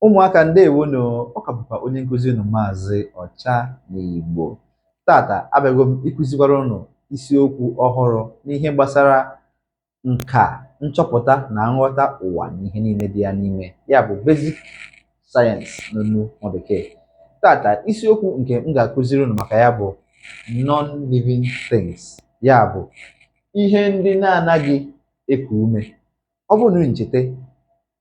Ụmụaka ndewonu, ọ ka bụkwa onye nkụzi unu Maazị Ọchanigbo. Tata abịago m ịkụzikwara unu isiokwu ọhụrụ n'ihe gbasara nka nchọpụta na nghọta ụwa na ihe niile dị ya n'ime, ya bụ basic science n'onu nwa bekee. Tata isiokwu nke m ga-akụziri unu maka ya bụ non-living things, ya bụ ihe ndị na-anaghị eku ume. Ọ bụrụ na unu ncheta,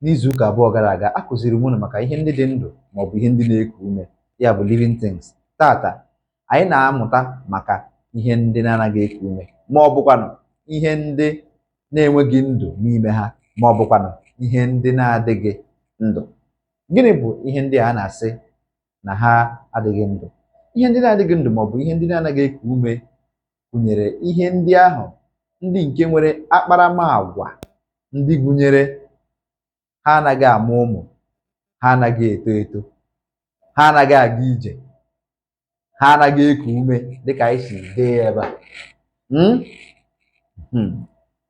n'izuụka abụọ gara aga akụziri m unu maka ihe ndị dị ndụ maọbụ ihe ndị na-eku ume, ya bụ living things. Tata anyị na-amụta maka ihe ndị na-anaghị eku ume, ma ọ bụkwanụ ihe ndị na-enweghị ndụ n'ime ha, ma ọ bụkwanụ ihe ndị na-adịghị ndụ. Gịnị bụ ihe ndị a na-asị na ha adịghị ndụ? Ihe ndị na-adịghị ndụ maọbụ ihe ndị na-anaghị eku ume gụnyere ihe ndị ahụ ndị nke nwere akparamagwa ndị gụnyere ha anaghị amụ ụmụ, ha anaghị eto eto, ha anaghị aga ije, ha anaghị eku ume dịka anyị si dee ebe a.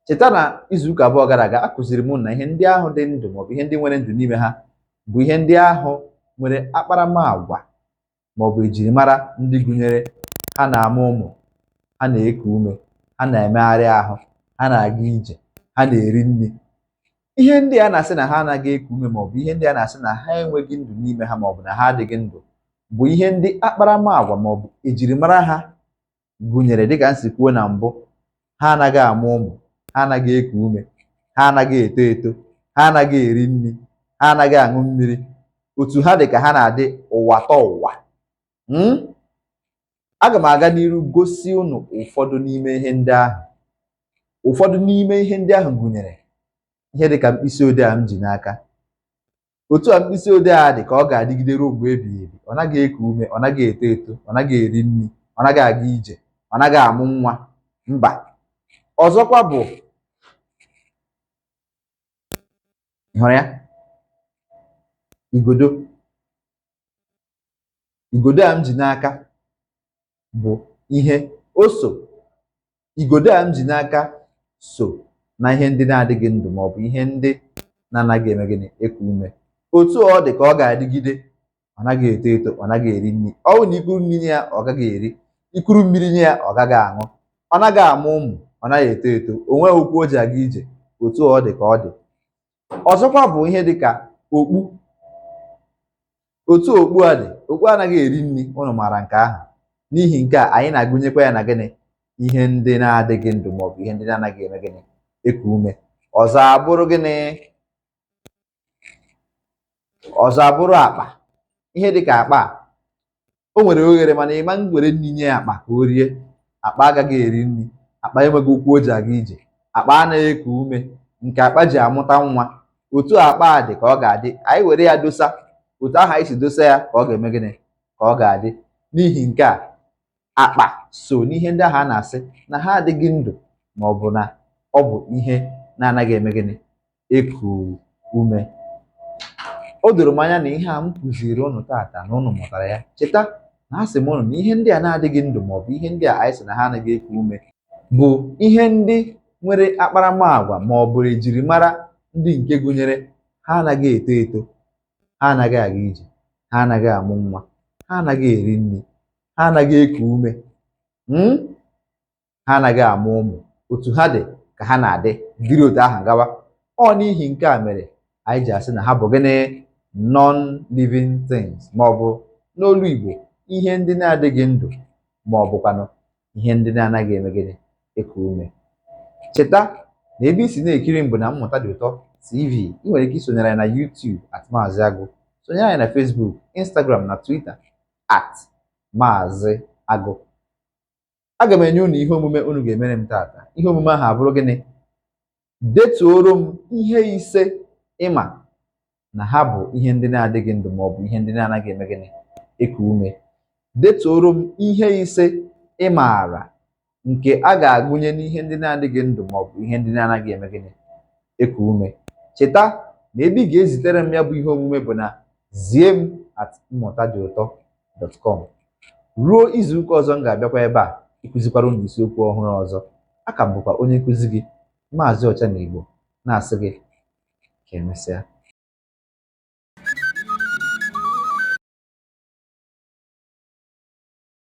Cheta na izuụka abụọ gara aga akụziri m na ihe ndị ahụ dị ndụ maọbụ ihe ndị nwere ndụ n'ime ha bụ ihe ndị ahụ nwere akparamagwa maọbụ ejirimara ndị gụnyere ha na-amụ ụmụ, ha na-eku ume, ha na-emegharị ahụ, ha na-aga ije, ha na-eri nri. Ihe ndị a na-asị na ha anaghị eku ume maọbụ ihe ndị a na-asị na ha enweghị ndụ n'ime ha maọbụ na ha adịghị ndụ bụ ihe ndị akparamagwa maọbụ ejirimara ha gụnyere, dịka m si kwuo na mbụ, ha anaghị amụ ụmụ, ha anaghị eku ume, ha anaghị eto eto, ha anaghị eri nri, ha anaghị aṅụ mmiri. Otu ha dị ka ha na-adị ụwa tọ ụwa. Aga m aga n'iru gosi unu ụfọdụ n'ime ihe ndị ahụ. Ụfọdụ n'ime ihe ndị ahụ gụnyere ihe dị ka mkpịsị odee a m ji n'aka. Otu a mkpịsị odee a dị ka ọ ga-adịgide ruo mgbe ebighị ebi. Ọ naghị eku ume, ọ naghị eto eto, ọ naghị eri nri, ọ naghị aga ije, ọ naghị amụ nwa. Mba. Ọzọkwa bụ, ị hụrụ ya? Igodo. Igodo a m ji n'aka bụ ihe igodo a m ji n'aka so na ihe ndị na-adịghị ndụ maọbụ ihe ndị na-anaghị eme gịnị, eku ume. Otu ọ dị ka ọ ga-adịgide, ọ naghị eto eto, ọ naghị eri nri. Ọ bụrụ na ikuru mmiri ya ọ gaghị eri, ikuru mmiri ya ọ gaghị aṅụ, ọ naghị amụ ụmụ, ọ naghị eto eto, o nweghị ụkwụ o ji aga ije. Otu ọ dị ka ọ dị. Ọzọkwa bụ ihe dị ka okpu. Otu okpu a dị, okpu anaghị eri nri, unu maara nke ahụ. N'ihi nke a, anyị na-agụnyekwa ya na gịnị, ihe ndị na-adịghị ndụ maọbụ ihe ndị na-anaghị eme gịnị, eku ume. Ọzọ abụrụ gịnị? Ọzọ abụrụ akpa. Ihe dị ka akpa a, o nwere oghere mana ịma were nri nye akpa ka o rie. Akpa agaghị eri nri, akpa enweghị ụkwụ o ji aga ije, akpa anaghị eku ume, nke akpa ji amụta nwa. Otu akpa a dị ka ọ ga-adị, anyị were ya dosa, otu ahụ anyị si dosa ya ka ọ ga-eme gịnị, ka ọ ga-adị. N'ihi nke a, akpa so n'ihe ndị ahụ a na-asị na ha adịghị ndụ maọbụ na ọ bụ ihe na-anaghị eme gịnị, eku ume. O doro m anya na ihe a m kụziri unu tata na unu mụtara ya. Cheta na asị m unu na ihe ndị a na-adịghị ndụ maọbụ ihe ndị a anyị sị na ha anaghị eku ume bụ ihe ndị nwere akparamagwa maọbụ ejirimara ndị nke gụnyere ha anaghị eto eto, ha anaghị aga ije, ha anaghị amụ nwa, ha anaghị eri nri, ha anaghị eku ume, ha anaghị amụ ụmụ. Otu ha dị ka ha na-adị dịrị otu ahụ gawa. Ọ n'ihi nke a mere anyị ji asị na ha bụ gịnị, non-living things, maọbụ n'olu Igbo, ihe ndị na-adịghị ndụ maọbụkwanụ ihe ndị na-anaghị eme gịnị, eku ume. Cheta na ebe isi na-ekiri m bụ na Mmụta Dị Ụtọ TV. Ị nwere ike isonyere anyị na YouTube @Maazị Agụ, sonyere anyị na Facebook, Instagram na Twitter @Maazị Agụ. Aga m enye unu ihe omume unu ga-emere m tata. Ihe omume ahụ abụrụ gịnị? Detuoro m ihe ise ịma na ha bụ ihe ndị na-adịghị ndụ maọbụ ihe ndị na-anaghị eme gịnị, eku ume. Detuoro m ihe ise ị maara nke a ga-agụnye n'ihe ndị na-adịghị ndụ maọbụ ihe ndị na-anaghị eme gịnị, eku ume. Cheta na ebe ị ga-ezitere m ya bụ ihe omume bụ na zie m @mmutadiuto.com. Ruo izuụka ọzọ m ga-abịakwa ebe a ịkụzikwara unu isiokwu ọhụrụ ọzọ. Aka m bụkwa onye nkụzi gị, Maazị Ọchanigbo, na-asị gị ka emesịa.